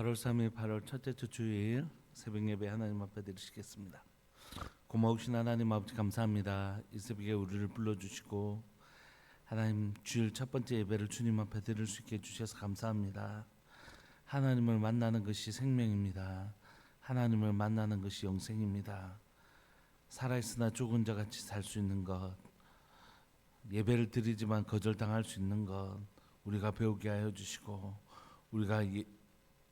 8월 3일 8월 첫째 주 주일 새벽 예배 하나님 앞에 드리시겠습니다. 고마우신 하나님 아버지 감사합니다. 이 새벽에 우리를 불러주시고 하나님 주일 첫 번째 예배를 주님 앞에 드릴 수 있게 해주셔서 감사합니다. 하나님을 만나는 것이 생명입니다. 하나님을 만나는 것이 영생입니다. 살아있으나 죽은 자 같이 살 수 있는 것, 예배를 드리지만 거절당할 수 있는 것 우리가 배우게 하여 주시고, 우리가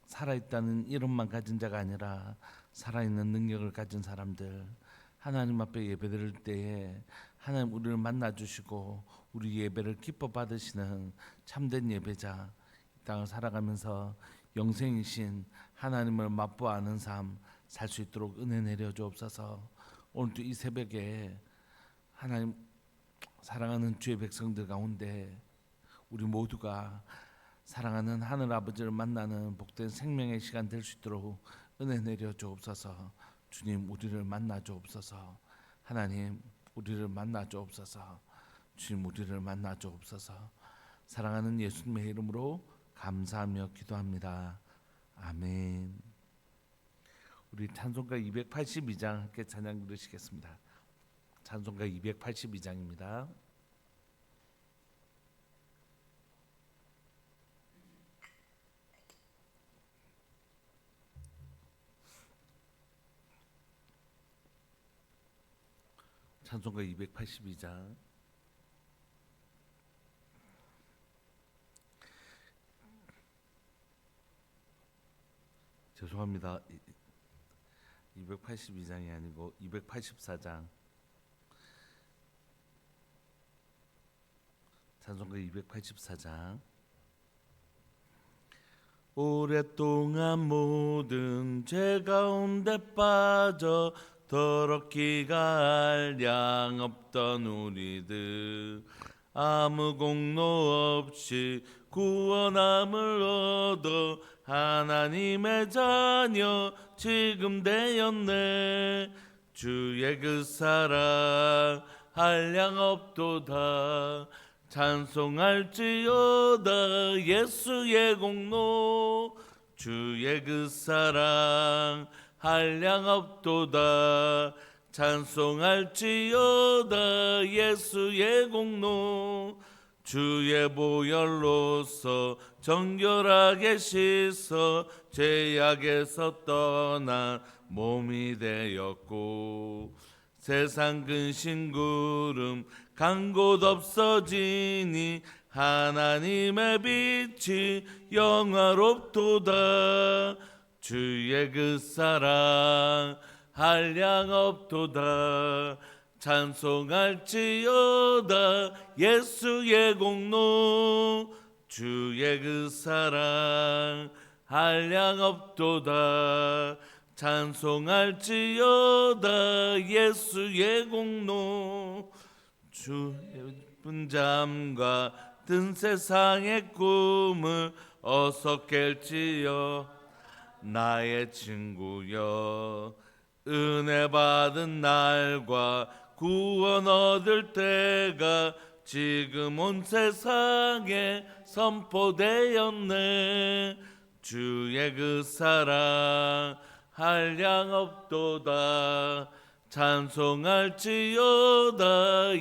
살아있다는 이름만 가진 자가 아니라 살아있는 능력을 가진 사람들, 하나님 앞에 예배드릴 때에 하나님 우리를 만나주시고 우리 예배를 기뻐 받으시는 참된 예배자, 이 땅을 살아가면서 영생이신 하나님을 맛보아 아는 삶 살 수 있도록 은혜 내려 주옵소서. 오늘도 이 새벽에 하나님 사랑하는 주의 백성들 가운데 우리 모두가 사랑하는 하늘 아버지를 만나는 복된 생명의 시간 될 수 있도록 은혜 내려 주옵소서. 주님 우리를 만나 주옵소서. 하나님 우리를 만나 주옵소서. 주님 우리를 만나 주옵소서. 사랑하는 예수님의 이름으로 감사하며 기도합니다. 아멘. 우리 찬송가 282장 함께 찬양 부르시겠습니다. 찬송가 282장입니다. 찬송가 282장. 죄송합니다. 282장이 아니고 284장. 찬송가 284장. 오랫동안 모든 죄 가운데 빠져 더럽기가 알량 없던 우리들, 아무 공로 없이 구원함을 얻어 하나님의 자녀 지금 되었네. 주의 그 사랑 한량 없도다. 찬송할지어다 예수의 공로. 주의 그 사랑 한량 없도다. 찬송할지어다 예수의 공로. 주의 보혈로서 정결하게 씻어 죄악에서 떠나 몸이 되었고, 세상 근심 구름 간 곳 없어지니 하나님의 빛이 영화롭도다. 주의 그 사랑 한량 없도다. 찬송할지어다 예수의 공로. 주의 그 사랑 한량 없도다. 찬송할지어다 예수의 공로. 주의 분잠과 든 세상의 꿈을 어서 깰지어 나의 친구여. 은혜 받은 날과 구원 얻을 때가 지금 온 세상에 선포되었네. 주의 그 사랑 한량 없도다. 찬송할지어다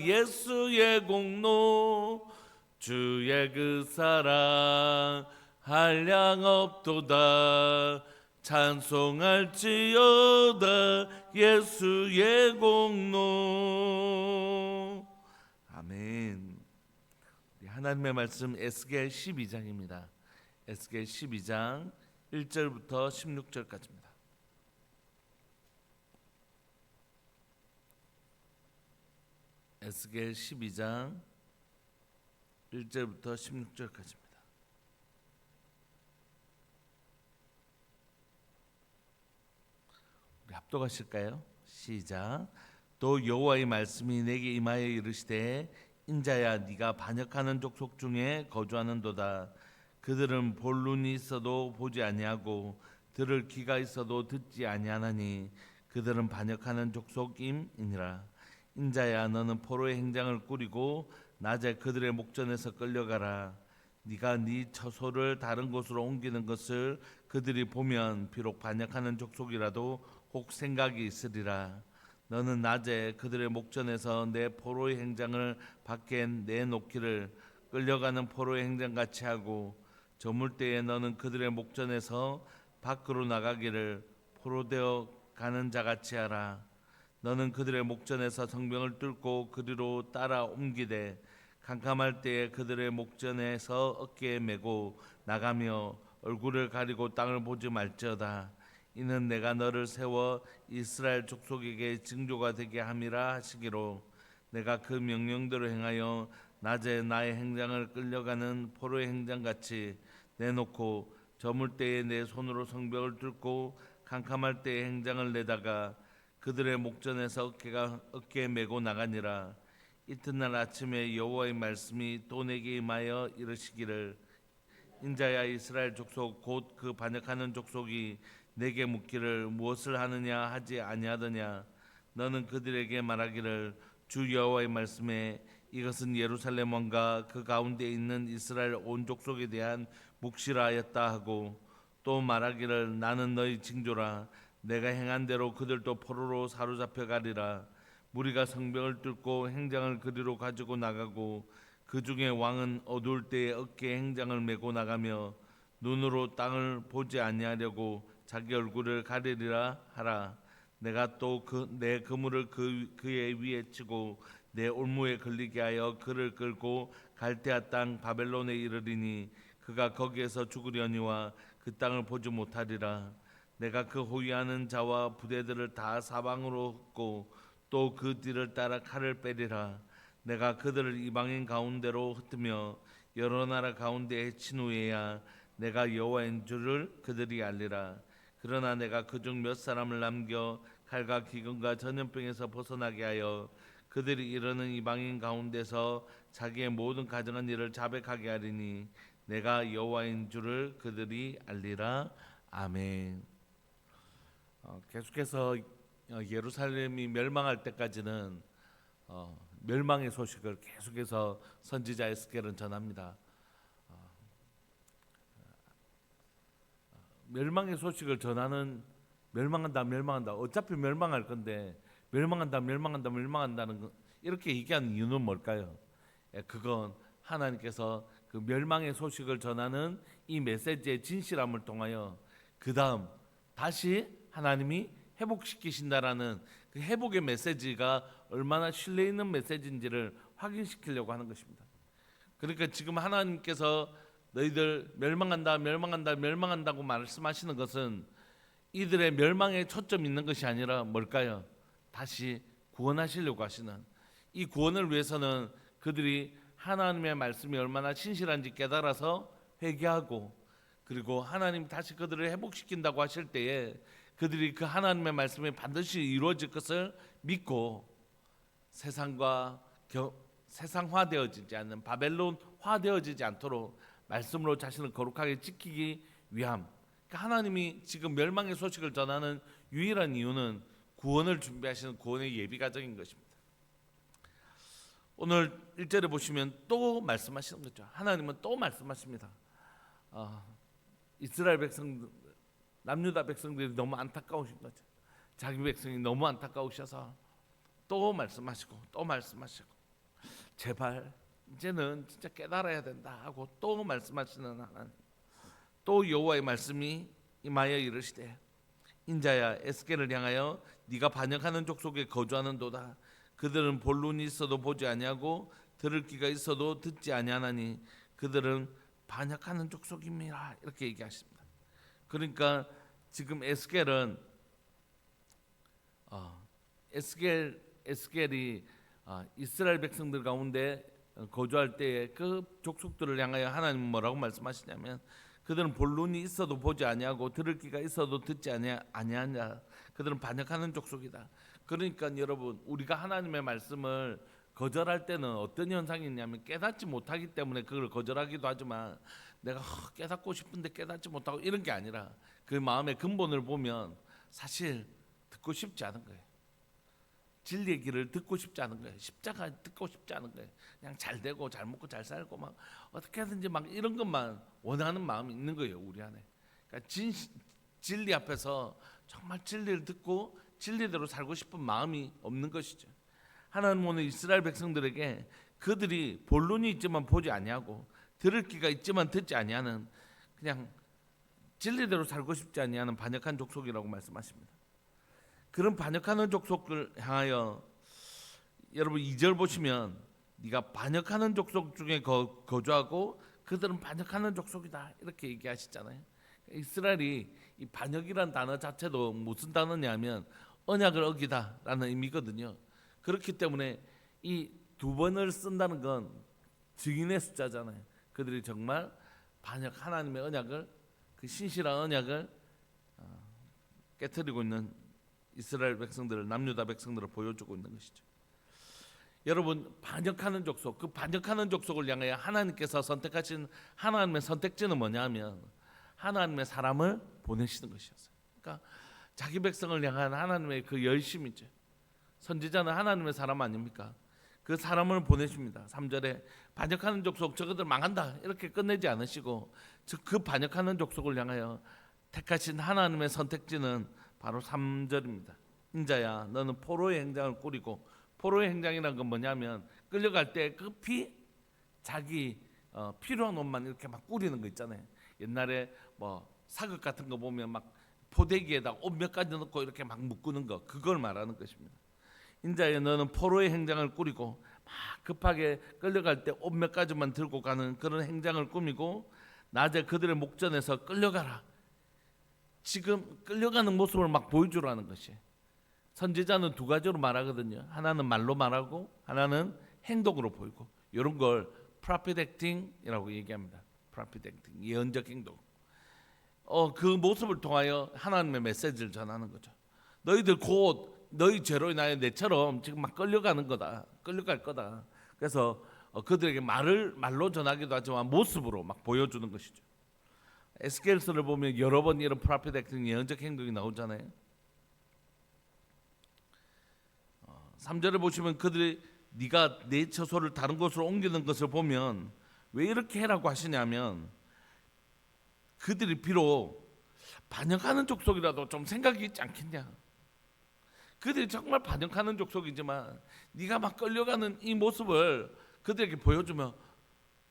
예수의 공로. 주의 그 사랑 한량 없도다. 찬송할지어다 예수의 공로. 아멘. 하나님의 말씀 에스겔 12장입니다. 에스겔 12장 1절부터 16절까지입니다. 에스겔 12장 1절부터 16절까지입니다. 우리 합독하실까요? 시작. 또 여호와의 말씀이 내게 임하여 이르시되, 인자야 네가 반역하는 족속 중에 거주하는도다. 그들은 볼 눈이 있어도 보지 아니하고 들을 귀가 있어도 듣지 아니하나니 그들은 반역하는 족속임이니라. 인자야 너는 포로의 행장을 꾸리고 낮에 그들의 목전에서 끌려가라. 네가 네 처소를 다른 곳으로 옮기는 것을 그들이 보면 비록 반역하는 족속이라도 혹 생각이 있으리라. 너는 낮에 그들의 목전에서 내 포로의 행장을 밖에 내놓기를 끌려가는 포로의 행장같이 하고 저물 때에 너는 그들의 목전에서 밖으로 나가기를 포로되어 가는 자같이 하라. 너는 그들의 목전에서 성벽을 뚫고 그리로 따라 옮기되 캄캄할 때에 그들의 목전에서 어깨에 메고 나가며 얼굴을 가리고 땅을 보지 말지어다. 이는 내가 너를 세워 이스라엘 족속에게 징조가 되게 함이라 하시기로 내가 그 명령대로 행하여 낮에 나의 행장을 끌려가는 포로의 행장같이 내놓고 저물 때에 내 손으로 성벽을 뚫고 캄캄할 때에 행장을 내다가 그들의 목전에서 어깨에 메고 나가니라. 이튿날 아침에 여호와의 말씀이 또 내게 임하여 이르시기를 인자야 이스라엘 족속 곧 그 반역하는 족속이 내게 묻기를 무엇을 하느냐 하지 아니하더냐. 너는 그들에게 말하기를 주 여호와의 말씀에 이것은 예루살렘 왕과 그 가운데 있는 이스라엘 온 족속에 대한 묵시라 하였다 하고 또 말하기를 나는 너희 징조라. 내가 행한 대로 그들도 포로로 사로잡혀 가리라. 무리가 성벽을 뚫고 행장을 그리로 가지고 나가고 그 중에 왕은 어두울 때에 어깨에 행장을 메고 나가며 눈으로 땅을 보지 아니하려고 자기 얼굴을 가리리라 하라. 내가 또 내 그물을 그의 위에 치고 내 올무에 걸리게 하여 그를 끌고 갈대아 땅 바벨론에 이르리니 그가 거기에서 죽으려니와 그 땅을 보지 못하리라. 내가 그 호위하는 자와 부대들을 다 사방으로 흩고 또 그 뒤를 따라 칼을 빼리라. 내가 그들을 이방인 가운데로 흩으며 여러 나라 가운데 해친 후에야 내가 여호와인 줄을 그들이 알리라. 그러나 내가 그중 몇 사람을 남겨 칼과 기근과 전염병에서 벗어나게 하여 그들이 이르는 이방인 가운데서 자기의 모든 가정한 일을 자백하게 하리니 내가 여호와인 줄을 그들이 알리라. 아멘. 계속해서 예루살렘이 멸망할 때까지는 멸망의 소식을 계속해서 선지자 에스겔은 전합니다. 멸망의 소식을 전하는 멸망한다 어차피 멸망할 건데 멸망한다는 거, 이렇게 얘기하는 이유는 뭘까요? 그건 하나님께서 그 멸망의 소식을 전하는 이 메시지의 진실함을 통하여 그 다음 다시 하나님이 회복시키신다라는 그 회복의 메시지가 얼마나 신뢰 있는 메시지인지를 확인시키려고 하는 것입니다. 그러니까 지금 하나님께서 너희들 멸망한다고 말씀하시는 것은 이들의 멸망에 초점 있는 것이 아니라 뭘까요? 다시 구원하시려고 하시는, 이 구원을 위해서는 그들이 하나님의 말씀이 얼마나 신실한지 깨달아서 회개하고, 그리고 하나님 다시 그들을 회복시킨다고 하실 때에 그들이 그 하나님의 말씀이 반드시 이루어질 것을 믿고 세상화되어지지 않는, 바벨론화되어지지 않도록 말씀으로 자신을 거룩하게 지키기 위함. 그러니까 하나님이 지금 멸망의 소식을 전하는 유일한 이유는 구원을 준비하시는 구원의 예비 과정인 것입니다. 오늘 1절에 보시면 또 말씀하시는 거죠. 하나님은 또 말씀하십니다. 이스라엘 백성들, 남유다 백성들이 너무 안타까우신 거죠. 자기 백성이 너무 안타까우셔서 또 말씀하시고 제발 이제는 진짜 깨달아야 된다 하고 또 말씀하시는 하나님. 또 여호와의 말씀이 임하여 이르시되 인자야 에스겔을 향하여 네가 반역하는 족속에 거주하는도다. 그들은 볼 눈이 있어도 보지 아니하고 들을 귀가 있어도 듣지 아니하나니 그들은 반역하는 족속입니다. 이렇게 얘기하십니다. 그러니까 지금 에스겔은 에스겔이 이스라엘 백성들 가운데 거주할 때에 그 족속들을 향하여 하나님은 뭐라고 말씀하시냐면 그들은 볼 눈이 있어도 보지 아니하고 들을 귀가 있어도 듣지 아니하냐. 그들은 반역하는 족속이다. 그러니까 여러분, 우리가 하나님의 말씀을 거절할 때는 어떤 현상이 있냐면 깨닫지 못하기 때문에 그걸 거절하기도 하지만 내가 깨닫고 싶은데 깨닫지 못하고 이런 게 아니라 그 마음의 근본을 보면 사실 듣고 싶지 않은 거예요. 진리의 길을 듣고 싶지 않은 거예요. 십자가 듣고 싶지 않은 거예요. 그냥 잘 되고 잘 먹고 잘 살고 막 어떻게 하든지 막 이런 것만 원하는 마음이 있는 거예요, 우리 안에. 그러니까 진리 앞에서 정말 진리를 듣고 진리대로 살고 싶은 마음이 없는 것이죠. 하나님은 오늘 이스라엘 백성들에게 그들이 본론이 있지만 보지 아니하고 들을 귀가 있지만 듣지 아니하는 그냥 진리대로 살고 싶지 아니하는 반역한 족속이라고 말씀하십니다. 그런 반역하는 족속을 향하여 여러분 2절 보시면 네가 반역하는 족속 중에 거주하고 그들은 반역하는 족속이다 이렇게 얘기하시잖아요. 이스라엘이 이 반역이란 단어 자체도 무슨 단어냐면 언약을 어기다라는 의미거든요. 그렇기 때문에 이 두 번을 쓴다는 건 증인의 숫자잖아요. 그들이 정말 반역 하나님의 언약을 그 신실한 언약을 깨뜨리고 있는 이스라엘 백성들을 남유다 백성들을 보여주고 있는 것이죠. 여러분 반역하는 족속 그 반역하는 족속을 향하여 하나님께서 선택하신 하나님의 선택지는 뭐냐면 하나님의 사람을 보내시는 것이었어요. 그러니까 자기 백성을 향한 하나님의 그 열심이죠. 선지자는 하나님의 사람 아닙니까? 그 사람을 보내십니다. 3절에 반역하는 족속 저것들 망한다 이렇게 끝내지 않으시고 그 반역하는 족속을 향하여 택하신 하나님의 선택지는 바로 3절입니다. 인자야 너는 포로의 행장을 꾸리고 포로의 행장이란 건 뭐냐면 끌려갈 때 급히 자기 필요한 옷만 이렇게 막 꾸리는 거 있잖아요. 옛날에 뭐 사극 같은 거 보면 막 포대기에다 옷 몇 가지 넣고 이렇게 막 묶는 거 그걸 말하는 것입니다. 인자야 너는 포로의 행장을 꾸리고 막 급하게 끌려갈 때 옷 몇 가지만 들고 가는 그런 행장을 꾸미고 낮에 그들의 목전에서 끌려가라. 지금 끌려가는 모습을 막 보여주라는 것이 선지자는 두 가지로 말하거든요. 하나는 말로 말하고 하나는 행동으로 보이고 이런 걸 prophet acting이라고 얘기합니다. prophet acting 예언적 행동. 그 모습을 통하여 하나님의 메시지를 전하는 거죠. 너희들 곧 너희 죄로 인하여 내처럼 지금 막 끌려가는 거다. 끌려갈 거다. 그래서 그들에게 말로 전하기도 하지만 모습으로 막 보여주는 것이죠. 에스겔서를 보면 여러 번 이런 프로페트 액팅 예언적 행동이 나오잖아요. 3절에 보시면 그들이 네가 내 처소를 다른 곳으로 옮기는 것을 보면 왜 이렇게 해라고 하시냐면 그들이 비록 반역하는 족속이라도 좀 생각이 있지 않겠냐. 그들이 정말 반역하는 족속이지만 네가 막 끌려가는 이 모습을 그들에게 보여주면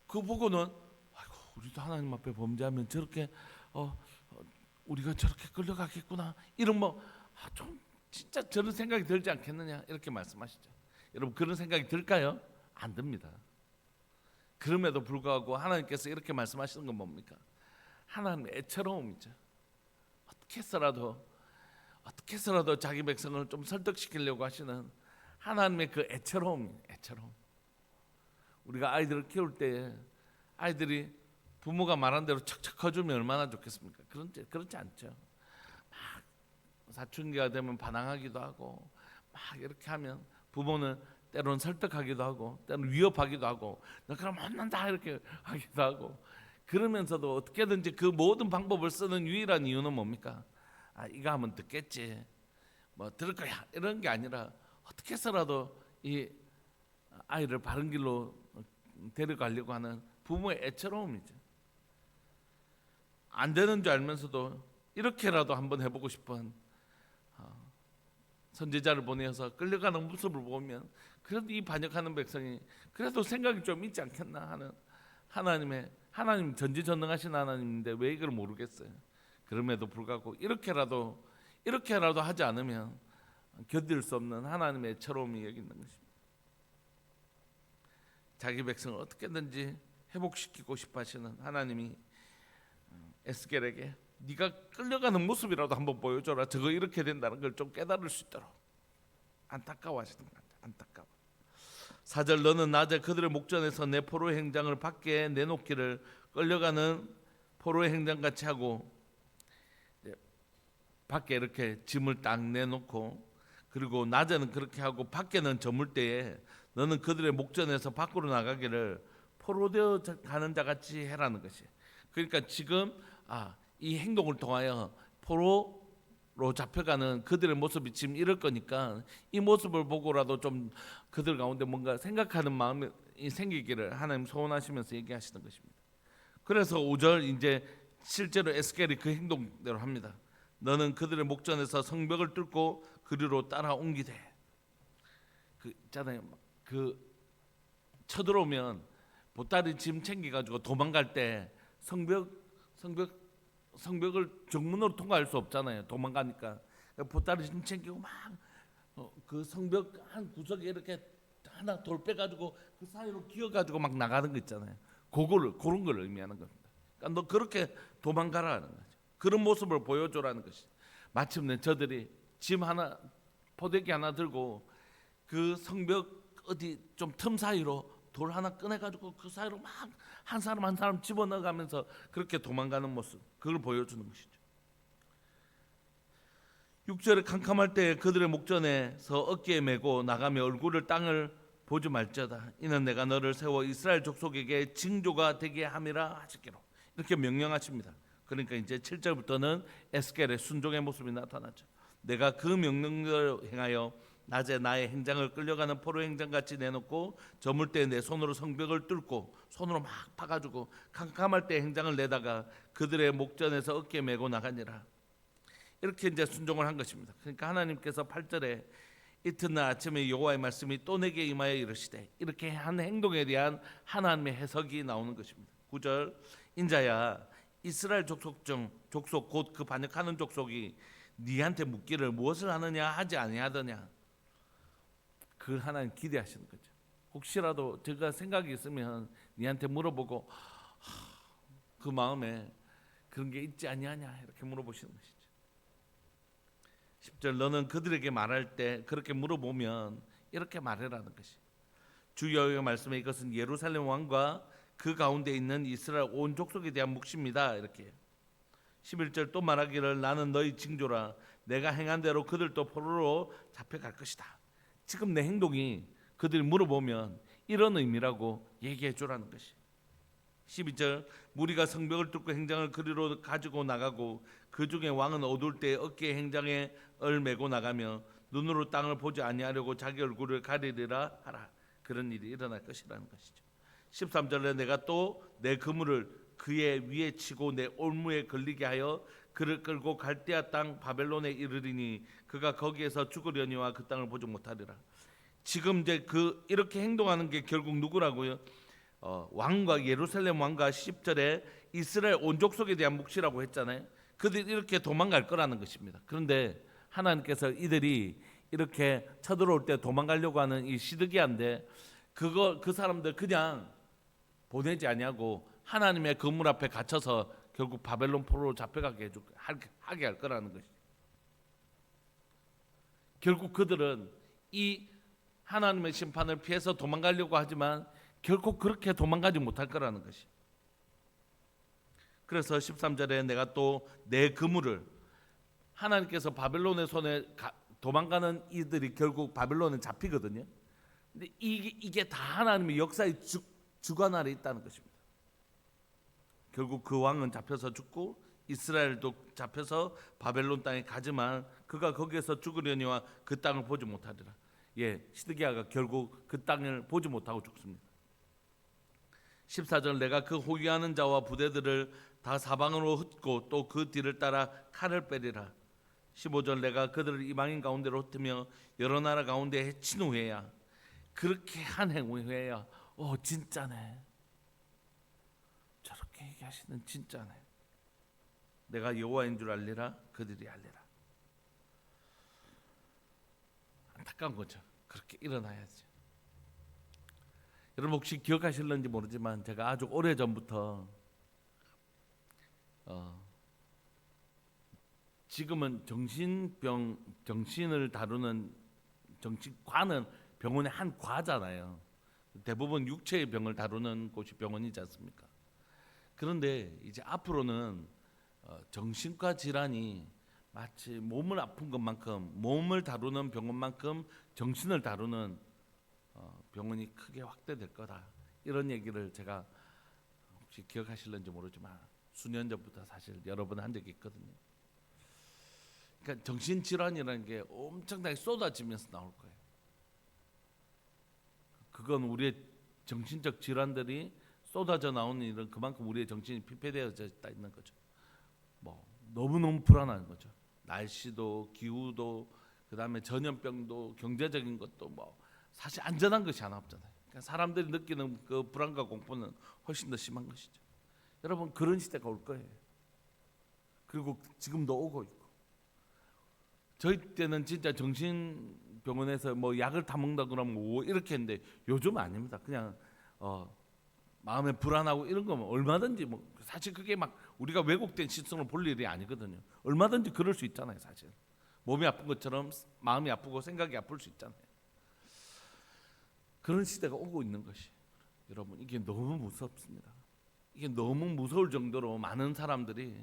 그거 보고는 아이고 우리도 하나님 앞에 범죄하면 저렇게 우리가 저렇게 끌려가겠구나 이런 좀 진짜 저런 생각이 들지 않겠느냐 이렇게 말씀하시죠. 여러분 그런 생각이 들까요? 안 듭니다. 그럼에도 불구하고 하나님께서 이렇게 말씀하시는 건 뭡니까? 하나님의 애처로움이죠. 어떻게 해서라도 자기 백성을 좀 설득시키려고 하시는 하나님의 그 애처로움. 우리가 아이들을 키울 때 아이들이 부모가 말한 대로 척척 커주면 얼마나 좋겠습니까? 그렇지 않죠. 막 사춘기가 되면 반항하기도 하고 막 이렇게 하면 부모는 때로는 설득하기도 하고 때로는 위협하기도 하고 너 그럼 혼난다 이렇게 하기도 하고 그러면서도 어떻게든지 그 모든 방법을 쓰는 유일한 이유는 뭡니까? 이거 하면 듣겠지 들을 거야 이런 게 아니라 어떻게 해서라도 이 아이를 바른 길로 데려가려고 하는 부모의 애처로움이죠. 안 되는 줄 알면서도 이렇게라도 한번 해보고 싶은 선지자를 보내서 끌려가는 모습을 보면 그래도 이 반역하는 백성이 그래도 생각이 좀 있지 않겠나 하는 하나님 전지전능하신 하나님인데 왜 이걸 모르겠어요. 그럼에도 불구하고 이렇게라도 하지 않으면 견딜 수 없는 하나님의 애처로움이 여기 있는 것입니다. 자기 백성을 어떻게든지 회복시키고 싶어 하시는 하나님이 에스겔에게 네가 끌려가는 모습이라도 한번 보여줘라. 저거 이렇게 된다는 걸 좀 깨달을 수 있도록 안타까워하시는 것 같아요. 안타까워. 4절 너는 낮에 그들의 목전에서 내 포로의 행장을 밖에 내놓기를 끌려가는 포로의 행장같이 하고 밖에 이렇게 짐을 딱 내놓고 그리고 낮에는 그렇게 하고 밖에는 저물 때에 너는 그들의 목전에서 밖으로 나가기를 포로되어 가는 자같이 해라는 것이. 그러니까 지금 이 행동을 통하여 포로로 잡혀가는 그들의 모습이 지금 이럴 거니까 이 모습을 보고라도 좀 그들 가운데 뭔가 생각하는 마음이 생기기를 하나님 소원하시면서 얘기하시는 것입니다. 그래서 5절 이제 실제로 에스겔이 그 행동대로 합니다. 너는 그들의 목전에서 성벽을 뚫고 그리로 따라옮기되, 그 있잖아요. 그 쳐들어오면 보따리 짐 챙겨가지고 도망갈 때 성벽을 정문으로 통과할 수 없잖아요. 도망가니까 보따리 짐 챙기고 막 그 성벽 한 구석에 이렇게 하나 돌 빼가지고 그 사이로 기어가지고 막 나가는 거 있잖아요. 그런 걸 의미하는 겁니다. 그러니까 너 그렇게 도망가라는 거죠. 그런 모습을 보여줘라는 것이. 마침내 저들이 짐 하나, 포대기 하나 들고 그 성벽 어디 좀 틈 사이로 돌 하나 꺼내가지고 그 사이로 막 한 사람 한 사람 집어넣어가면서 그렇게 도망가는 모습, 그걸 보여주는 것이죠. 6절에 캄캄할 때 그들의 목전에서 어깨에 메고 나가며 얼굴을 땅을 보지 말지어다. 이는 내가 너를 세워 이스라엘 족속에게 징조가 되게 함이라 하시기로, 이렇게 명령하십니다. 그러니까 이제 7절부터는 에스겔의 순종의 모습이 나타나죠. 내가 그 명령대로 행하여 낮에 나의 행장을 끌려가는 포로 행장같이 내놓고 저물 때 내 손으로 성벽을 뚫고 손으로 막 파가지고 캄캄할 때 행장을 내다가 그들의 목전에서 어깨에 메고 나가니라. 이렇게 이제 순종을 한 것입니다. 그러니까 하나님께서 8절에 이튿날 아침에 여호와의 말씀이 또 내게 임하여 이르시되, 이렇게 한 행동에 대한 하나님의 해석이 나오는 것입니다. 9절, 인자야 이스라엘 족속 곧 그 반역하는 족속이 네한테 묻기를 무엇을 하느냐 하지 아니하더냐. 그걸 하나님 기대하시는 거죠. 혹시라도 제가 생각이 있으면 네한테 물어보고 그 마음에 그런 게 있지 아니하냐 이렇게 물어보시는 것이죠. 10절, 너는 그들에게 말할 때 그렇게 물어보면 이렇게 말해라는 것이. 주 여호와의 말씀에 이것은 예루살렘 왕과 그 가운데 있는 이스라엘 온 족속에 대한 묵시입니다. 이렇게. 11절, 또 말하기를 나는 너희 징조라. 내가 행한 대로 그들도 포로로 잡혀갈 것이다. 지금 내 행동이 그들이 물어보면 이런 의미라고 얘기해 주라는 것이. 12절, 무리가 성벽을 뚫고 행장을 그리로 가지고 나가고 그 중에 왕은 어두울 때 어깨에 행장에 메고 나가며 눈으로 땅을 보지 아니하려고 자기 얼굴을 가리리라 하라. 그런 일이 일어날 것이라는 것이죠. 13절에 내가 또 내 그물을 그의 위에 치고 내 올무에 걸리게 하여 그를 끌고 갈대아 땅 바벨론에 이르리니 그가 거기에서 죽으려니와 그 땅을 보지 못하리라. 지금 이제 이렇게 행동하는 게 결국 누구라고요? 왕과 예루살렘 왕과 10절에 이스라엘 온 족속에 대한 묵시라고 했잖아요. 그들이 이렇게 도망갈 거라는 것입니다. 그런데 하나님께서 이들이 이렇게 쳐들어올 때 도망가려고 하는 이 시드기야인데 그 사람들 그냥 보내지 아니하고 하나님의 건물 앞에 갇혀서 결국 바벨론 포로로 잡혀가게 하게 할 거라는 것이. 결국 그들은 이 하나님의 심판을 피해서 도망가려고 하지만 결국 그렇게 도망가지 못할 거라는 것이. 그래서 13절에 내가 또 내 그물을, 하나님께서 바벨론의 손에 도망가는 이들이 결국 바벨론에 잡히거든요. 근데 이게 다 하나님의 역사의 주관 아래 있다는 것입니다. 결국 그 왕은 잡혀서 죽고 이스라엘도 잡혀서 바벨론 땅에 가지만 그가 거기에서 죽으려니와 그 땅을 보지 못하리라. 시드기야가 결국 그 땅을 보지 못하고 죽습니다. 14절, 내가 그 호위하는 자와 부대들을 다 사방으로 흩고 또 그 뒤를 따라 칼을 빼리라. 15절, 내가 그들을 이방인 가운데로 흩으며 여러 나라 가운데 해친 후에야. 그렇게 한 후에야 진짜네, 저렇게 얘기하시는 진짜네, 내가 여호와인 줄 알리라. 그들이 알리라. 안타까운 거죠. 그렇게 일어나야지. 여러분 혹시 기억하실는지 모르지만 제가 아주 오래전부터 지금은 정신을 다루는 정신과는 병원의 한 과잖아요. 대부분 육체의 병을 다루는 곳이 병원이지 않습니까? 그런데 이제 앞으로는 정신과 질환이 마치 몸을 아픈 것만큼, 몸을 다루는 병원만큼 정신을 다루는 병원이 크게 확대될 거다. 이런 얘기를 제가 혹시 기억하실는지 모르지만 수년 전부터 사실 여러 번 한 적이 있거든요. 그러니까 정신질환이라는 게 엄청나게 쏟아지면서 나올 거예요. 그건 우리의 정신적 질환들이 쏟아져 나오는 일은 그만큼 우리의 정신이 피폐되어져 있는 거죠. 뭐 너무너무 불안한 거죠. 날씨도 기후도 그다음에 전염병도 경제적인 것도 뭐 사실 안전한 것이 하나 없잖아요. 그러니까 사람들이 느끼는 그 불안과 공포는 훨씬 더 심한 것이죠. 여러분 그런 시대가 올 거예요. 그리고 지금도 오고 있고. 저희 때는 진짜 정신병원에서 뭐 약을 다 먹는다 그러면 뭐 이렇게 했는데 요즘 아닙니다. 그냥 마음에 불안하고 이런 거면 얼마든지 뭐 사실 그게 막 우리가 왜곡된 시선으로 볼 일이 아니거든요. 얼마든지 그럴 수 있잖아요, 사실. 몸이 아픈 것처럼 마음이 아프고 생각이 아플 수 있잖아요. 그런 시대가 오고 있는 것이 여러분 이게 너무 무섭습니다. 이게 너무 무서울 정도로 많은 사람들이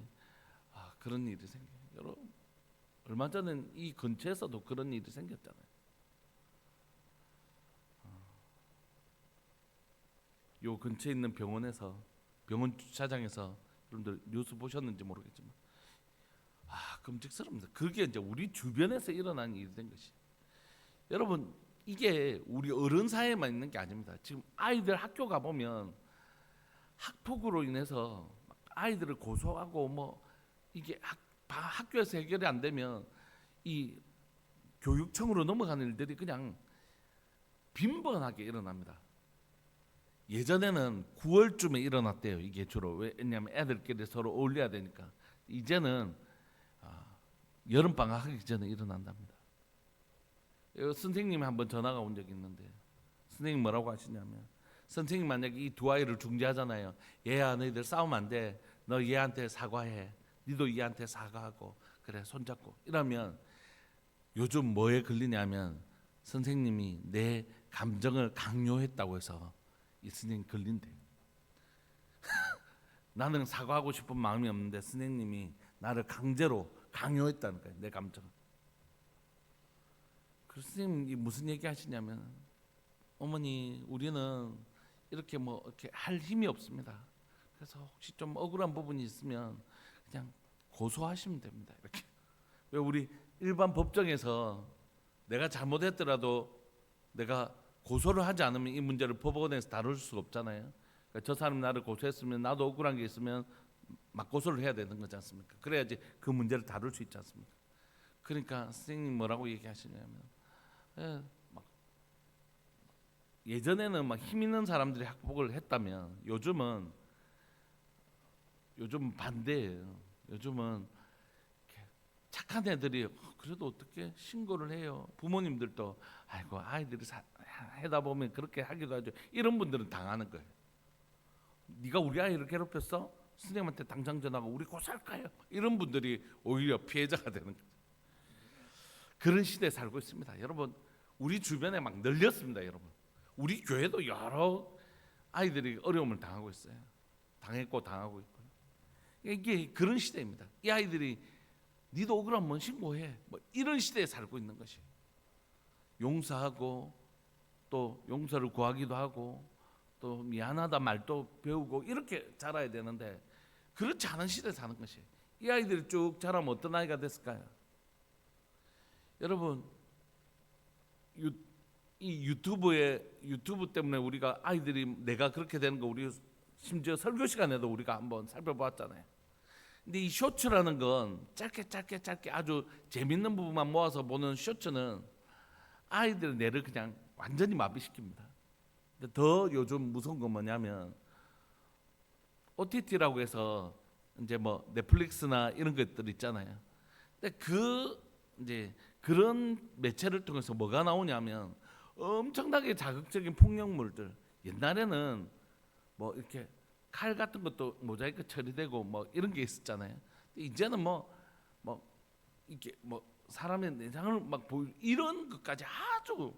그런 일이 생겨요. 여러분 얼마 전에 이 근처에서도 그런 일이 생겼잖아요. 요 근처에 있는 병원에서 병원 주차장에서 여러분들 뉴스 보셨는지 모르겠지만 끔찍스럽습니다. 그게 이제 우리 주변에서 일어난 일이 된 것이. 여러분 이게 우리 어른 사이에만 있는 게 아닙니다. 지금 아이들 학교 가 보면 학폭으로 인해서 아이들을 고소하고 뭐 이게 학교에서 해결이 안 되면 이 교육청으로 넘어가는 일들이 그냥 빈번하게 일어납니다. 예전에는 9월쯤에 일어났대요. 이게 주로 왜냐하면 애들끼리 서로 어울려야 되니까. 이제는 여름 방학 하기 전에 일어난답니다. 선생님이 한번 전화가 온 적이 있는데 선생님 뭐라고 하시냐면 선생님 만약에 이 두 아이를 중재하잖아요. 얘야 너희들 싸우면 안 돼. 너 얘한테 사과해. 니도 얘한테 사과하고 그래 손잡고 이러면 요즘 뭐에 걸리냐면 선생님이 내 감정을 강요했다고 해서 이 선생님 걸린대. 나는 사과하고 싶은 마음이 없는데 선생님이 나를 강제로 강요했다는 거예요. 내 감정을. 그 선생님이 무슨 얘기 하시냐면 어머니 우리는 이렇게 뭐 이렇게 할 힘이 없습니다. 그래서 혹시 좀 억울한 부분이 있으면 그냥 고소하시면 됩니다. 이렇게. 왜 우리 일반 법정에서 내가 잘못했더라도 내가 고소를 하지 않으면 이 문제를 법원에서 다룰 수가 없잖아요. 그러니까 저 사람이 나를 고소했으면 나도 억울한 게 있으면 맞고소를 해야 되는 거지 않습니까? 그래야지 그 문제를 다룰 수 있지 않습니까? 그러니까 선생님 뭐라고 얘기하시냐면 예전에는 막 힘 있는 사람들이 학폭을 했다면 요즘은 반대예요. 요즘은 착한 애들이 그래도 어떻게 신고를 해요. 부모님들도 아이고 아이들이 해다 보면 그렇게 하기도 하죠. 이런 분들은 당하는 거예요. 네가 우리 아이를 괴롭혔어? 선생님한테 당장 전화하고 우리 고소할까요? 이런 분들이 오히려 피해자가 되는 거죠. 그런 시대에 살고 있습니다. 여러분 우리 주변에 막 널렸습니다. 여러분 우리 교회도 여러 아이들이 어려움을 당하고 있어요. 당했고 당하고 있고요. 이게 그런 시대입니다. 이 아이들이 니도 억울하면 신고해. 뭐 이런 시대에 살고 있는 것이. 용서하고 또 용서를 구하기도 하고 또 미안하다 말도 배우고 이렇게 자라야 되는데 그렇지 않은 시대에 사는 것이. 이 아이들이 쭉 자라면 어떤 아이가 됐을까요? 여러분 이 유튜브 때문에 우리가 아이들이 내가 그렇게 되는 거 우리 심지어 설교 시간에도 우리가 한번 살펴보았잖아요. 근데 이 쇼츠라는 건 짧게 아주 재밌는 부분만 모아서 보는 쇼츠는 아이들의 뇌를 그냥 완전히 마비시킵니다. 근데 더 요즘 무서운 건 뭐냐면 OTT라고 해서 이제 뭐 넷플릭스나 이런 것들 있잖아요. 근데 이제 그런 매체를 통해서 뭐가 나오냐면 엄청나게 자극적인 폭력물들. 옛날에는 뭐 이렇게 칼 같은 것도 모자이크 처리되고 뭐 이런 게 있었잖아요. 이제는 뭐 이게 뭐 사람의 내장을 막 보이 이런 것까지 아주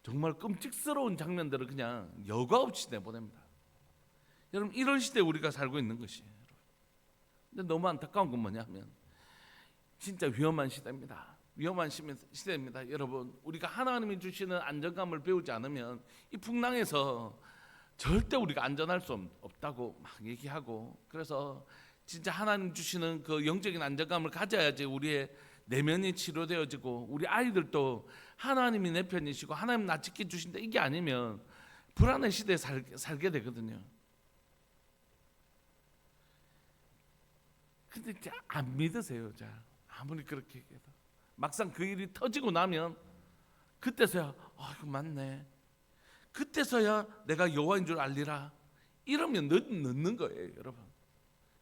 정말 끔찍스러운 장면들을 그냥 여과 없이 내보냅니다. 여러분 이런 시대에 우리가 살고 있는 것이에요. 근데 너무 안타까운 건 뭐냐면 진짜 위험한 시대입니다. 위험한 시대입니다. 여러분 우리가 하나님이 주시는 안정감을 배우지 않으면 이 풍랑에서 절대 우리가 안전할 수 없다고 막 얘기하고 그래서 진짜 하나님 주시는 그 영적인 안정감을 가져야지 우리의 내면이 치료되어지고 우리 아이들도 하나님이 내 편이시고 하나님 나 지켜주신다 이게 아니면 불안한 시대에 살게 되거든요. 근데 이제 안 믿으세요. 자, 아무리 그렇게 얘기해도 막상 그 일이 터지고 나면 그때서야 이거 맞네. 그때서야 내가 여호와인 줄 알리라. 이러면 늦는 거예요, 여러분.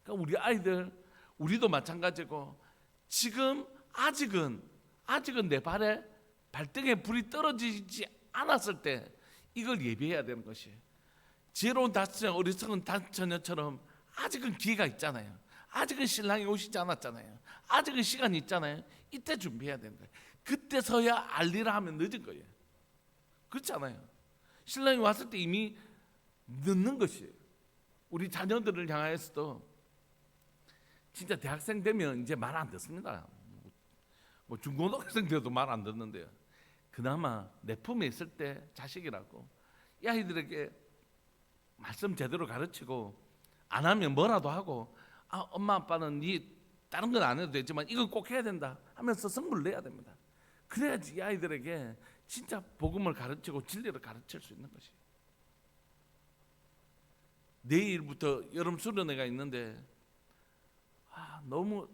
그러니까 우리 아이들, 우리도 마찬가지고 지금 아직은 내 발등에 불이 떨어지지 않았을 때 이걸 예비해야 되는 것이, 지혜로운 다처녀, 어리석은 다처녀처럼 아직은 기회가 있잖아요. 아직은 신랑이 오시지 않았잖아요. 아직은 시간이 있잖아요. 이때 준비해야 되는 거예요. 그때서야 알리라 하면 늦은 거예요. 그렇지 않아요? 신랑이 왔을 때 이미 늦는 것이에요. 우리 자녀들을 향하여서도 진짜 대학생 되면 이제 말 안 듣습니다. 뭐 중고등학생 돼도 말 안 듣는데요. 그나마 내 품에 있을 때 자식이라고 이 아이들에게 말씀 제대로 가르치고, 안 하면 뭐라도 하고, 엄마 아빠는 다른 건 안 해도 되지만 이건 꼭 해야 된다 하면서 선물을 내야 됩니다. 그래야지 이 아이들에게 진짜 복음을 가르치고 진리를 가르칠 수 있는 것이. 내일부터 여름 수련회가 있는데 너무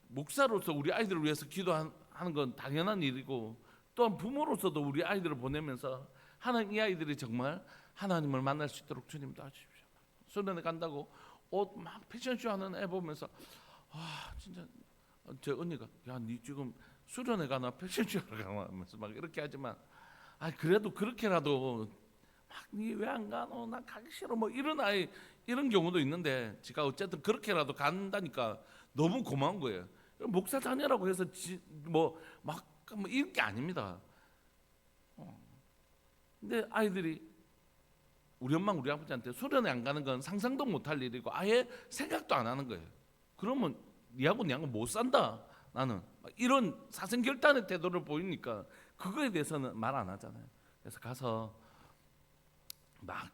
목사로서 우리 아이들을 위해서 기도하는 건 당연한 일이고, 또한 부모로서도 우리 아이들을 보내면서 하나님, 이 아이들이 정말 하나님을 만날 수 있도록 주님 도와주십시오. 수련회 간다고 옷 막 패션쇼 하는 애 보면서 진짜 제 언니가 야, 니 지금 수련회 가나 패션쇼 하러 가나 하면서 막 이렇게 하지만, 그래도 그렇게라도 막 니 왜 안 가노? 나 가기 싫어. 뭐 이런 아이, 이런 경우도 있는데 제가 어쨌든 그렇게라도 간다니까 너무 고마운 거예요. 목사 자녀라고 해서 뭐 이런 게 아닙니다. 근데 아이들이 우리 엄마 우리 아버지한테 수련회 안 가는 건 상상도 못할 일이고 아예 생각도 안 하는 거예요. 그러면 니하고 니하고 못 산다 나는, 이런 사생결단의 태도를 보이니까 그거에 대해서는 말 안 하잖아요. 그래서 가서 막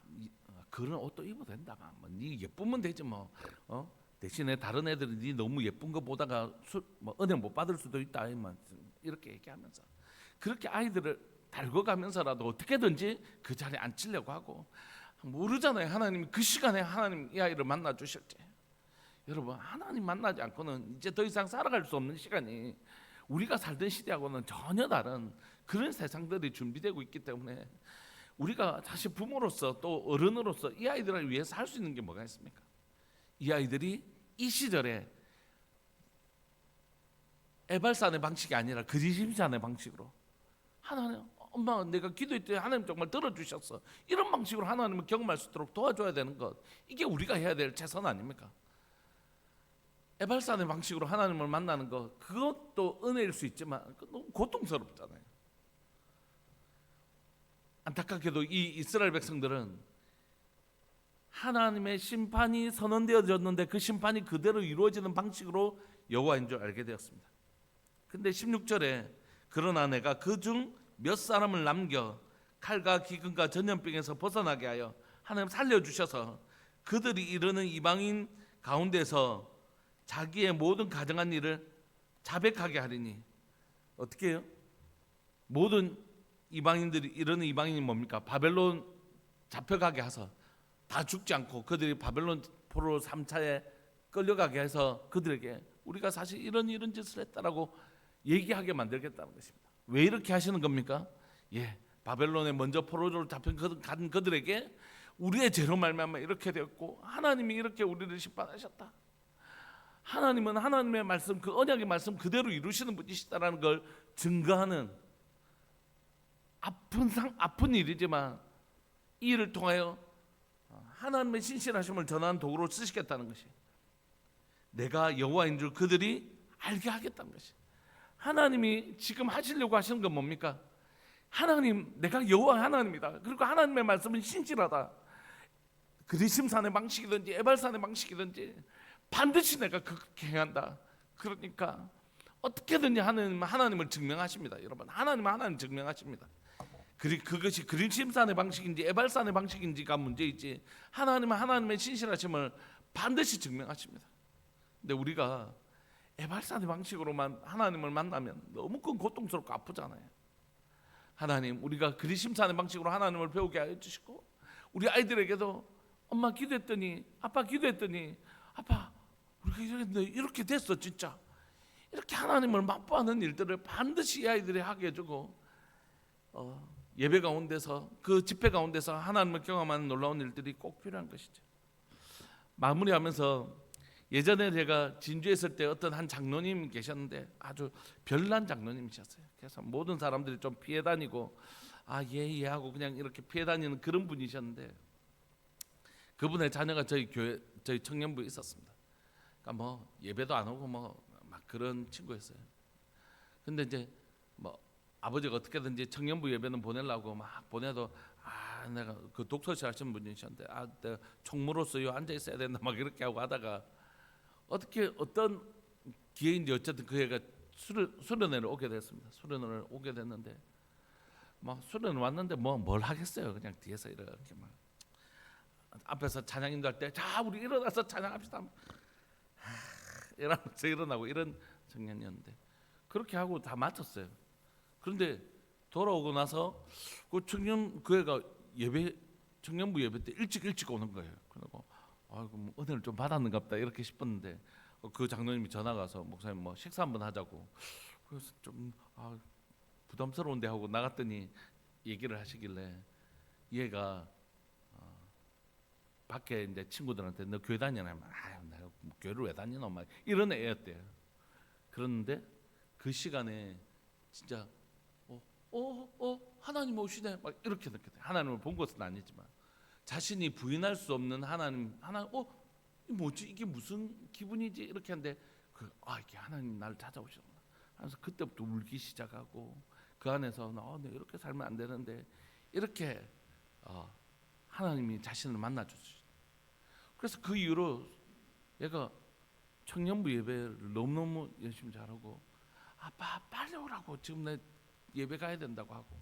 그런 옷도 입어도 된다. 니 예쁘면 되지 뭐. 대신에 다른 애들이 니 너무 예쁜 거 보다가 은혜 못 받을 수도 있다. 이렇게 얘기하면서 그렇게 아이들을 달궈가면서라도 어떻게든지 그 자리에 앉히려고 하고, 모르잖아요. 하나님이 그 시간에 하나님 이 아이를 만나 주실지. 여러분, 하나님 만나지 않고는 이제 더 이상 살아갈 수 없는 시간이 우리가 살던 시대하고는 전혀 다른 그런 세상들이 준비되고 있기 때문에 우리가 사실 부모로서 또 어른으로서 이 아이들을 위해서 할 수 있는 게 뭐가 있습니까? 이 아이들이 이 시절에 에발산의 방식이 아니라 그리심산의 방식으로, 하나님, 엄마 내가 기도했더니 하나님 정말 들어주셨어, 이런 방식으로 하나님을 경험할 수 있도록 도와줘야 되는 것, 이게 우리가 해야 될 최선 아닙니까? 에발산의 방식으로 하나님을 만나는 것, 그것도 은혜일 수 있지만 너무 고통스럽잖아요. 안타깝게도 이 이스라엘 백성들은 하나님의 심판이 선언되어졌는데 그 심판이 그대로 이루어지는 방식으로 여호와인 줄 알게 되었습니다. 근데 16절에 그러나 내가 그중 몇 사람을 남겨 칼과 기근과 전염병에서 벗어나게 하여 하나님 살려주셔서 그들이 이르는 이방인 가운데서 자기의 모든 가정한 일을 자백하게 하리니. 어떻게 해요? 모든 이방인들이 이르는 이방인이 뭡니까? 바벨론 잡혀가게 해서 다 죽지 않고 그들이 바벨론 포로 3차에 끌려가게 해서 그들에게 우리가 사실 이런 짓을 했다라고 얘기하게 만들겠다는 것입니다. 왜 이렇게 하시는 겁니까? 바벨론에 먼저 포로로 잡힌 그들에게 우리의 죄로 말미암아 이렇게 되었고 하나님이 이렇게 우리를 심판하셨다. 하나님은 하나님의 말씀, 그 언약의 말씀 그대로 이루시는 분이시다라는 걸 증거하는 아픈 일이지만 이 일을 통하여 하나님의 신실하심을 전하는 도구로 쓰시겠다는 것이, 내가 여호와인 줄 그들이 알게 하겠다는 것이. 하나님이 지금 하시려고 하시는 건 뭡니까? 하나님, 내가 여호와 하나님이다. 그리고 하나님의 말씀은 신실하다. 그리심산의 방식이든지 에발산의 방식이든지 반드시 내가 그렇게 행한다. 그러니까 어떻게든지 하나님을 증명하십니다. 여러분, 하나님 증명하십니다. 그것이 그리심산의 방식인지 에발산의 방식인지가 문제이지 하나님은 하나님의 신실하심을 반드시 증명하십니다. 근데 우리가 에발산의 방식으로만 하나님을 만나면 너무 고통스럽고 아프잖아요. 하나님, 우리가 그리심산의 방식으로 하나님을 배우게 하여 주시고, 우리 아이들에게도 엄마 기도했더니 아빠 기도했더니 아빠 우리가 이렇게 됐어 진짜. 이렇게 하나님을 맛보하는 일들을 반드시 이 아이들이 하게 해주고 예배 가운데서 그 집회 가운데서 하나님을 경험하는 놀라운 일들이 꼭 필요한 것이죠. 마무리하면서 예전에 제가 진주에 있을 때 어떤 한 장로님 계셨는데 아주 별난 장로님이셨어요. 그래서 모든 사람들이 좀 피해 다니고 예 하고 그냥 이렇게 피해 다니는 그런 분이셨는데 그분의 자녀가 저희 교회 저희 청년부에 있었습니다. 그러니까 뭐 예배도 안 오고 뭐 막 그런 친구였어요. 근데 이제 뭐 아버지가 어떻게든지 청년부 예배는 보내려고 막 보내도 내가 그 독서실 하시는 분이셨는데 내가 총무로서 요 앉아 있어야 된다 막 이렇게 하고 하다가 어떻게 어떤 기회인지 어쨌든 그 애가 수련회를 오게 됐습니다. 수련회를 오게 됐는데 막 수련회 왔는데 뭘 하겠어요. 그냥 뒤에서 이렇게 막 앞에서 찬양인도 할 때 자 우리 일어나서 찬양합시다. 이러면서 일어나고 이런 청년이었는데 그렇게 하고 다 마쳤어요. 그런데 돌아오고 나서 그 애가 청년부 예배 때 일찍 오는 거예요. 그리고 뭐 은혜를 좀 받았는가 보다 이렇게 싶었는데 그 장로님이 전화가 와서 목사님 뭐 식사 한번 하자고. 그래서 좀 부담스러운데 하고 나갔더니 얘기를 하시길래 얘가 밖에 이제 친구들한테 너 교회 다니나? 내가 뭐 교회를 왜 다니노? 막 이런 애였대요. 그런데 그 시간에 진짜 하나님 오시네 막 이렇게 느꼈대요. 하나님을 본 것은 아니지만 자신이 부인할 수 없는 하나님 뭐지 이게 무슨 기분이지 이렇게 하는데 이게 하나님 나를 찾아오셨구나. 그래서 그때부터 울기 시작하고 그 안에서 내가 이렇게 살면 안 되는데 이렇게 하나님이 자신을 만나 주시죠. 그래서 그 이후로 얘가 청년부 예배를 너무너무 열심히 잘하고 아빠 빨리 오라고 지금 내 예배 가야 된다고 하고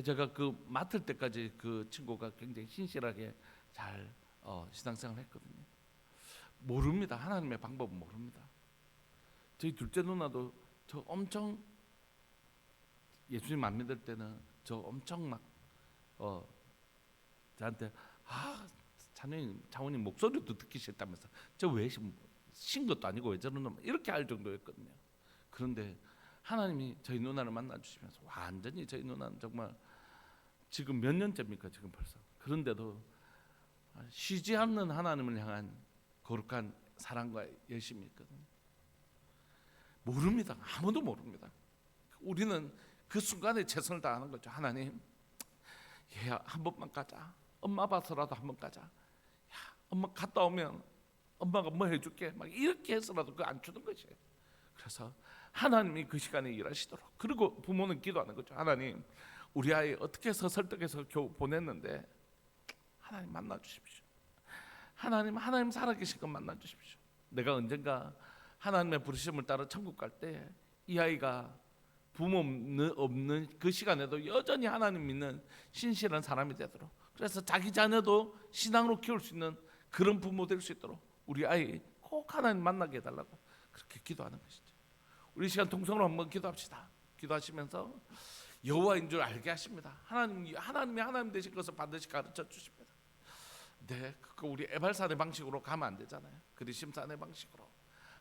제가 그 맡을 때까지 그 친구가 굉장히 신실하게 잘 신앙생활을 했거든요. 모릅니다. 하나님의 방법은 모릅니다. 저희 둘째 누나도 저 엄청 예수님 안 믿을 때는 저 엄청 막 저한테 장모님 목소리도 듣기 싫다면서 저 왜 신 것도 아니고 왜 저러나 이렇게 할 정도였거든요. 그런데 하나님이 저희 누나를 만나 주시면서 완전히 저희 누나는 정말 지금 몇 년째입니까 지금 벌써. 그런데도 쉬지 않는 하나님을 향한 거룩한 사랑과 열심이 있거든요. 모릅니다. 아무도 모릅니다. 우리는 그 순간에 최선을 다하는 거죠. 하나님 한 번만 가자. 엄마 봐서라도 한 번 가자. 엄마 갔다 오면 엄마가 뭐 해줄게. 막 이렇게 해서라도 그거 안 주는 것이에요. 그래서 하나님이 그 시간에 일하시도록. 그리고 부모는 기도하는 거죠. 하나님 우리 아이 어떻게 해서 설득해서 겨우 보냈는데 하나님 만나 주십시오. 하나님 살아계신 것 만나 주십시오. 내가 언젠가 하나님의 부르심을 따라 천국 갈 때 이 아이가 부모 없는 그 시간에도 여전히 하나님 믿는 신실한 사람이 되도록, 그래서 자기 자녀도 신앙으로 키울 수 있는 그런 부모 될 수 있도록 우리 아이 꼭 하나님 만나게 해달라고 그렇게 기도하는 것이죠. 우리 시간 동성으로 한번 기도합시다. 기도하시면서 여호와인 줄 알게 하십니다. 하나님이 하나님 되신 것을 반드시 가르쳐 주십니다. 네, 그거 우리 에발산의 방식으로 가면 안 되잖아요. 그리심산의 방식으로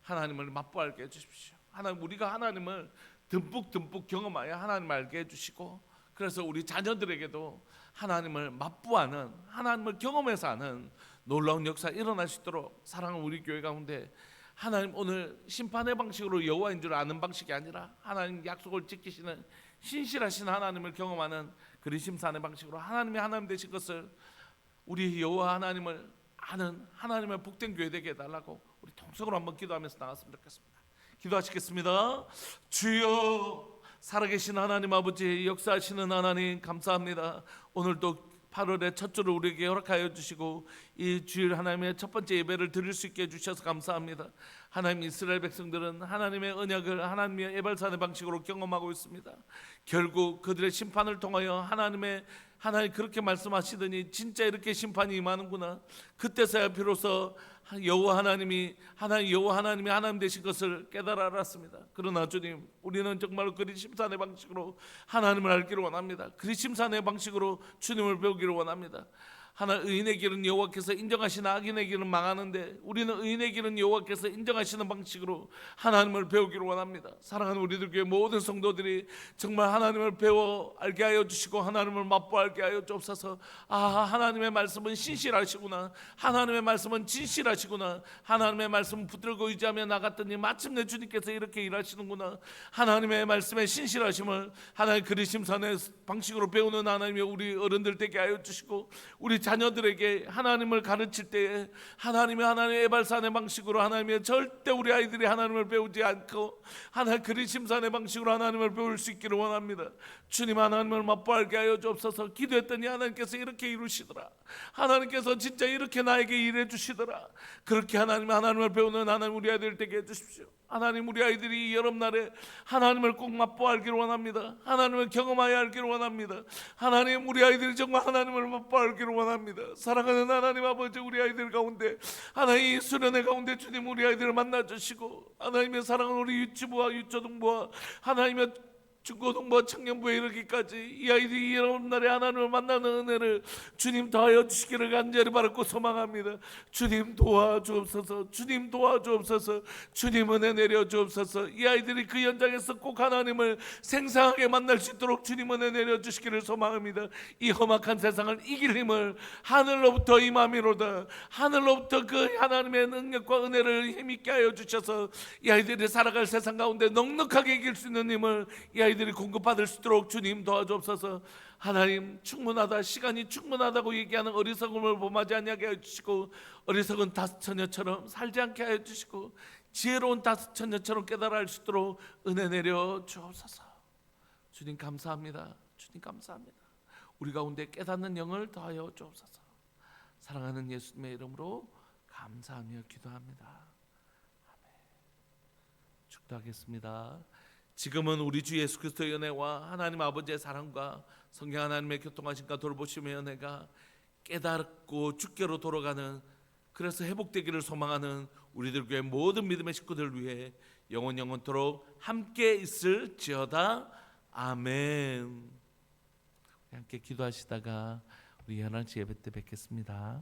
하나님을 맛보알게 해주십시오. 우리가 하나님을 듬뿍 경험하여 하나님을 알게 해주시고, 그래서 우리 자녀들에게도 하나님을 맛보아는, 하나님을 경험해서 하는 놀라운 역사 일어날 수 있도록 사랑하는 우리 교회 가운데 하나님 오늘 심판의 방식으로 여호와인 줄 아는 방식이 아니라 하나님 약속을 지키시는 신실하신 하나님을 경험하는 그리심산의 방식으로 하나님 되신 것을 우리 여호와 하나님을 아는 하나님의 복된 교회 되게 해달라고 우리 통성으로 한번 기도하면서 나갔으면 좋겠습니다. 기도하시겠습니다. 주여, 살아계신 하나님 아버지, 역사하시는 하나님 감사합니다. 오늘도 8월의 첫 주를 우리에게 허락하여 주시고 이 주일 하나님의 첫 번째 예배를 드릴 수 있게 해주셔서 감사합니다. 하나님, 이스라엘 백성들은 하나님의 언약을 하나님의 에발산의 방식으로 경험하고 있습니다. 결국 그들의 심판을 통하여 하나님 그렇게 말씀하시더니 진짜 이렇게 심판이 임하는구나. 그때서야 비로소 여호와 하나님이 하나님 되신 것을 깨달아 알았습니다. 그러나 주님, 우리는 정말 그리심산의 방식으로 하나님을 알기를 원합니다. 그리심산의 방식으로 주님을 배우기를 원합니다. 하나 의인의 길은 여호와께서 인정하시는 악인의 길은 망하는데 우리는 의인의 길은 여호와께서 인정하시는 방식으로 하나님을 배우기를 원합니다. 사랑하는 우리들 교회 모든 성도들이 정말 하나님을 배워 알게 하여 주시고 하나님을 맛보아 알게 하여 주옵소서. 하나님의 말씀은 신실하시구나, 하나님의 말씀은 진실하시구나, 하나님의 말씀은 붙들고 의지하며 나갔더니 마침내 주님께서 이렇게 일하시는구나. 하나님의 말씀의 신실하심을 하나님 그리심산의 방식으로 배우는 하나님의 우리 어른들 되게 하여 주시고, 우리 자녀들에게 하나님을 가르칠 때에 하나님의 에발산의 방식으로 하나님의 절대 우리 아이들이 하나님을 배우지 않고 하나님 그리심산의 방식으로 하나님을 배울 수 있기를 원합니다. 주님, 하나님을 맛보아 알게 하여 주옵소서. 기도했더니 하나님께서 이렇게 이루시더라. 하나님께서 진짜 이렇게 나에게 일해 주시더라. 그렇게 하나님을 배우는 하나님 우리 아이들 되게 해주십시오. 하나님, 우리 아이들이 이 여름날에 하나님을 꼭 맛보아 알기를 원합니다. 하나님을 경험하여 알기를 원합니다. 하나님, 우리 아이들이 정말 하나님을 맛보아 알기를 원합니다. 사랑하는 하나님 아버지, 우리 아이들 가운데 하나님 이 수련회 가운데 주님 우리 아이들을 만나주시고, 하나님의 사랑은 우리 유치부와 유초등부와 하나님의 중고등부와 청년부에 이르기까지 이 아이들이 이런 날에 하나님을 만나는 은혜를 주님 더하여 주시기를 간절히 바라고 소망합니다. 주님 도와주옵소서. 주님 도와주옵소서. 주님 은혜 내려 주옵소서. 이 아이들이 그 현장에서 꼭 하나님을 생생하게 만날 수 있도록 주님 은혜 내려 주시기를 소망합니다. 이 험악한 세상을 이길 힘을 하늘로부터 임함이로다. 하늘로부터 그 하나님의 능력과 은혜를 힘있게 하여 주셔서 이 아이들이 살아갈 세상 가운데 넉넉하게 이길 수 있는 힘을 이 아이들이 공급받을 수 있도록 주님 도와주옵소서. 하나님, 충분하다, 시간이 충분하다고 얘기하는 어리석음을 범하지 아니하게 하여 주시고, 어리석은 다섯 처녀처럼 살지 않게 하여 주시고, 지혜로운 다섯 처녀처럼 깨달아 할 수 있도록 은혜 내려 주옵소서. 주님 감사합니다. 주님 감사합니다. 우리 가운데 깨닫는 영을 더하여 주옵소서. 사랑하는 예수님의 이름으로 감사하며 기도합니다. 아멘. 축도하겠습니다. 지금은 우리 주 예수 그리스도의 은혜와 하나님 아버지의 사랑과 성령 하나님의 교통하심과 돌보심의 은혜가 깨닫고 주께로 돌아가는, 그래서 회복되기를 소망하는 우리들 교회 모든 믿음의 식구들 위해 영원토록 함께 있을지어다. 아멘. 함께 기도하시다가 우리 11시 예배 때 뵙겠습니다.